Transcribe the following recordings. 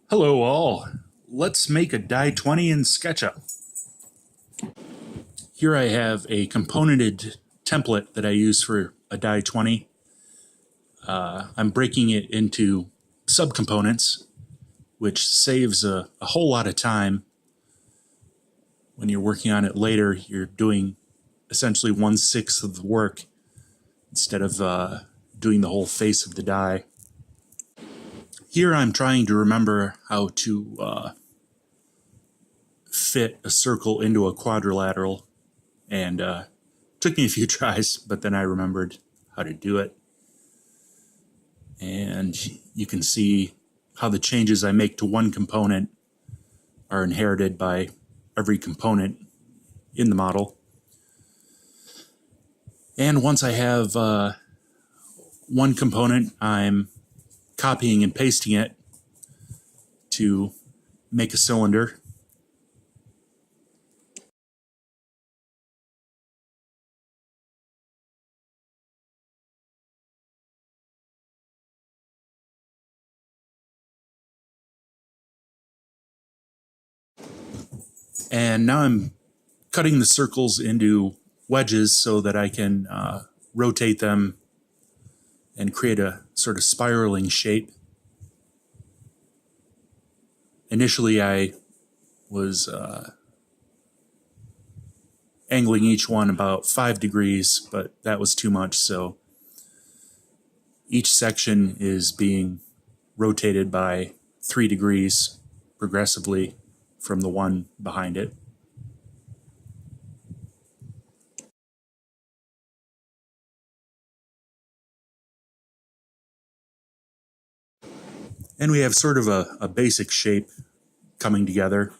Hello all, let's make a d20 in SketchUp. Here I have a componented template that I use for a d20. I'm breaking it into subcomponents, which saves a whole lot of time. When you're working on it later, you're doing essentially 1/6 of the work instead of doing the whole face of the die. Here I'm trying to remember how to fit a circle into a quadrilateral, and took me a few tries, but then I remembered how to do it. And you can see how the changes I make to one component are inherited by every component in the model. And once I have one component, I'm copying and pasting it to make a cylinder. And now I'm cutting the circles into wedges so that I can rotate them and create a sort of spiraling shape. Initially, I was angling each one about 5 degrees, but that was too much, so each section is being rotated by 3 degrees progressively from the one behind it. And we have sort of a basic shape coming together.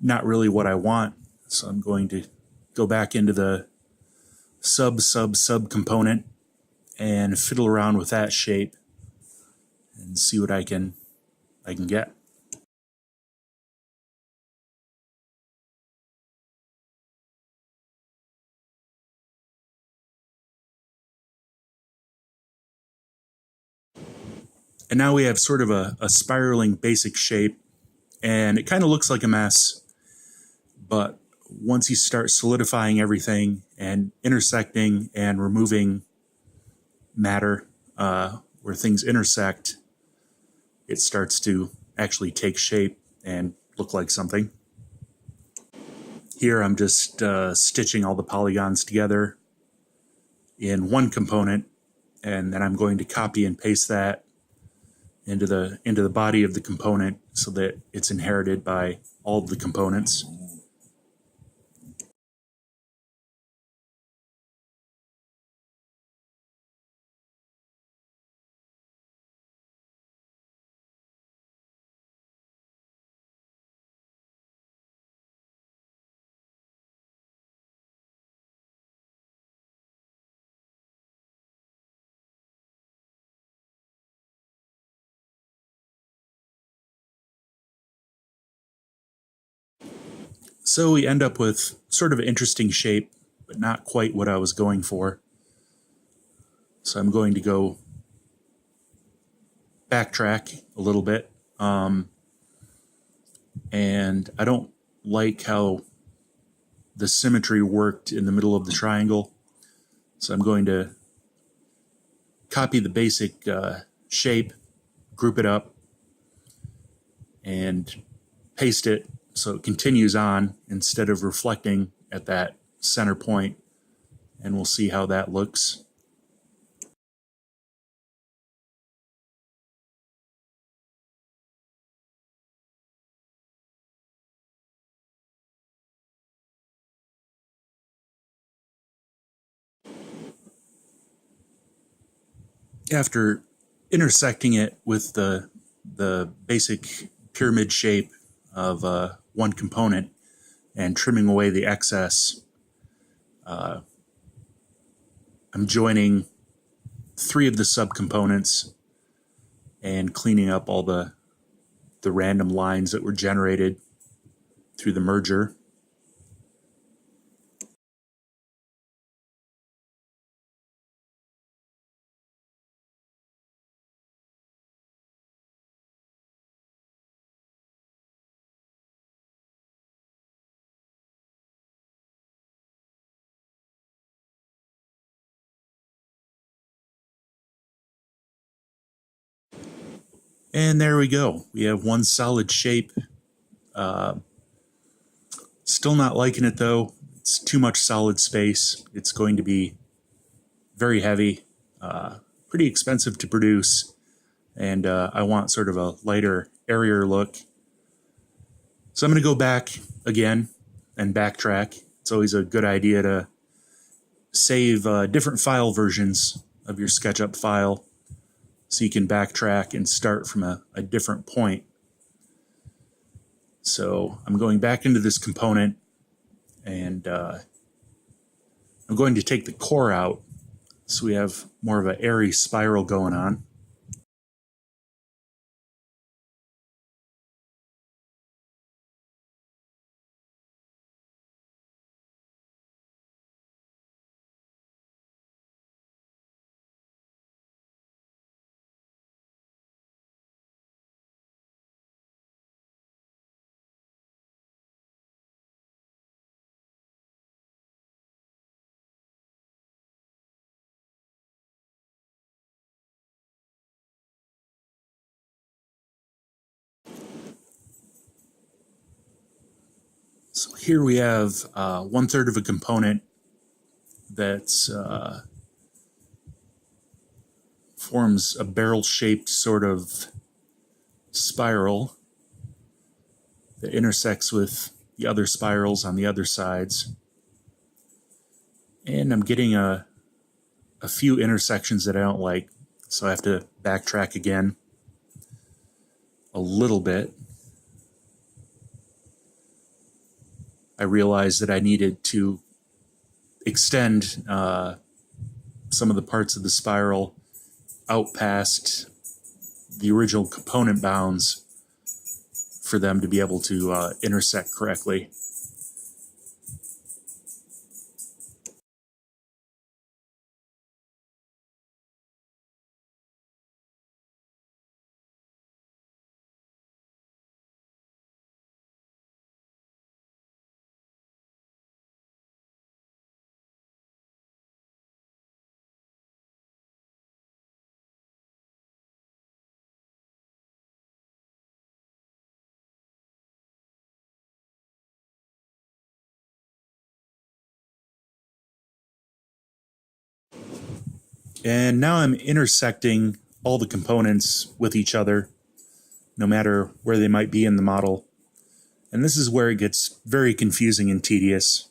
Not really what I want, so I'm going to go back into the sub component and fiddle around with that shape and see what I can get. And now we have sort of a spiraling basic shape, and it kind of looks like a mess, but once you start solidifying everything and intersecting and removing matter where things intersect, it starts to actually take shape and look like something. Here I'm just stitching all the polygons together in one component, and then I'm going to copy and paste that into the body of the component so that it's inherited by all of the components. So we end up with sort of an interesting shape, but not quite what I was going for. So I'm going to go backtrack a little bit. And I don't like how the symmetry worked in the middle of the triangle. So I'm going to copy the basic shape, group it up, and paste it so it continues on instead of reflecting at that center point. And we'll see how that looks. After intersecting it with the basic pyramid shape of one component and trimming away the excess, I'm joining 3 of the subcomponents and cleaning up all the random lines that were generated through the merger. And there we go. We have one solid shape. Still not liking it though. It's too much solid space. It's going to be very heavy, pretty expensive to produce, and I want sort of a lighter, airier look. So I'm going to go back again and backtrack. It's always a good idea to save different file versions of your SketchUp file so you can backtrack and start from a different point. So I'm going back into this component, and I'm going to take the core out so we have more of an airy spiral going on. So here we have 1/3 of a component that's forms a barrel-shaped sort of spiral that intersects with the other spirals on the other sides. And I'm getting a few intersections that I don't like, so I have to backtrack again a little bit. I realized that I needed to extend some of the parts of the spiral out past the original component bounds for them to be able to intersect correctly. And now I'm intersecting all the components with each other, no matter where they might be in the model. And this is where it gets very confusing and tedious,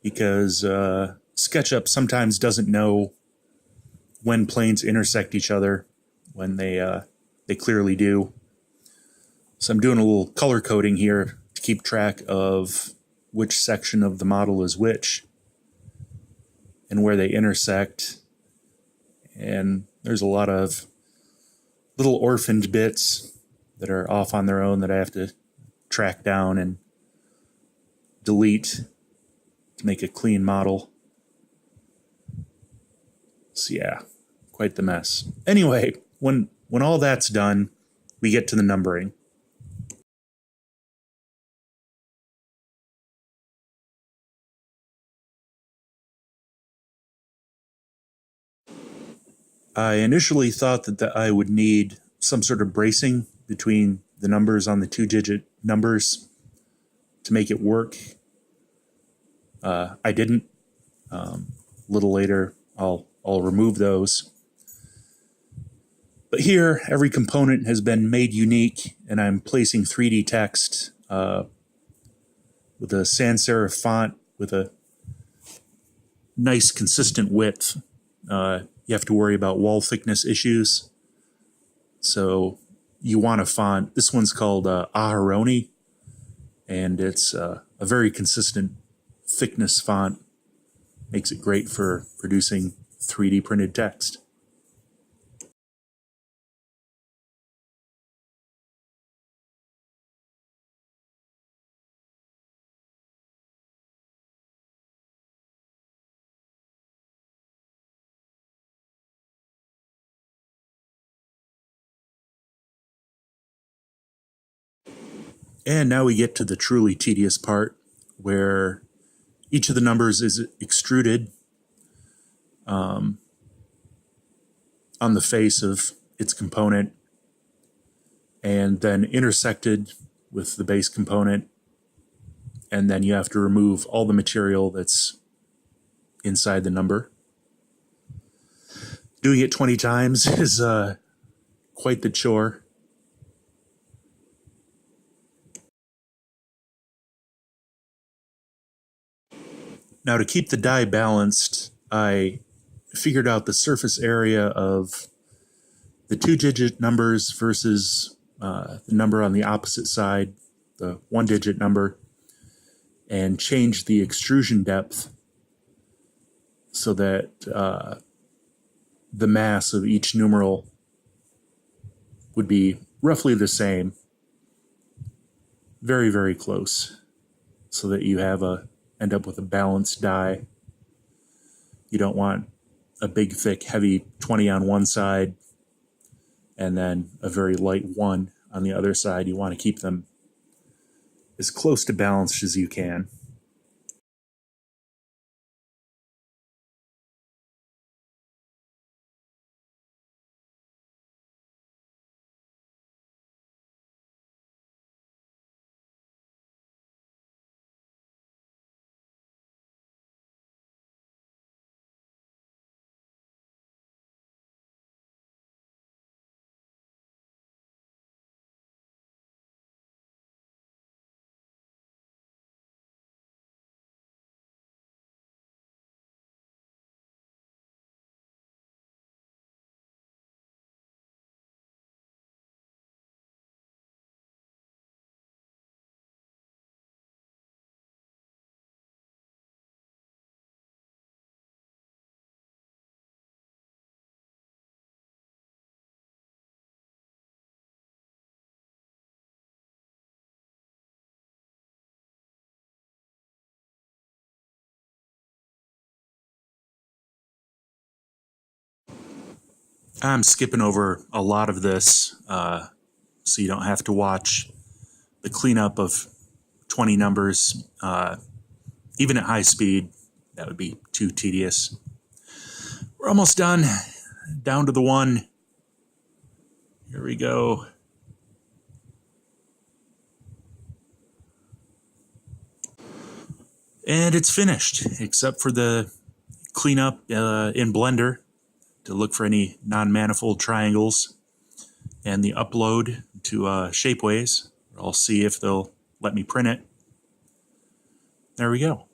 because SketchUp sometimes doesn't know when planes intersect each other, when they clearly do. So I'm doing a little color coding here to keep track of which section of the model is which and where they intersect. And there's a lot of little orphaned bits that are off on their own that I have to track down and delete to make a clean model. So yeah, quite the mess. Anyway, when all that's done, we get to the numbering. I initially thought that I would need some sort of bracing between the numbers on the 2-digit numbers to make it work. I didn't. A little later, I'll remove those. But here, every component has been made unique, and I'm placing 3D text with a sans serif font with a nice consistent width. You have to worry about wall thickness issues. So you want a font. This one's called Aharoni, and it's a very consistent thickness font. Makes it great for producing 3D printed text. And now we get to the truly tedious part, where each of the numbers is extruded on the face of its component. and then intersected with the base component, and then you have to remove all the material that's inside the number. Doing it 20 times is quite the chore. Now, to keep the die balanced, I figured out the surface area of the 2-digit numbers versus the number on the opposite side, the 1-digit number, and changed the extrusion depth so that the mass of each numeral would be roughly the same, very, very close, so that you end up with a balanced die. You don't want a big, thick, heavy 20 on one side and then a very light 1 on the other side. You want to keep them as close to balanced as you can. I'm skipping over a lot of this so you don't have to watch the cleanup of 20 numbers. Even at high speed, that would be too tedious. We're almost done. Down to the 1. Here we go. And it's finished, except for the cleanup in Blender to look for any non-manifold triangles, and the upload to Shapeways. I'll see if they'll let me print it. There we go.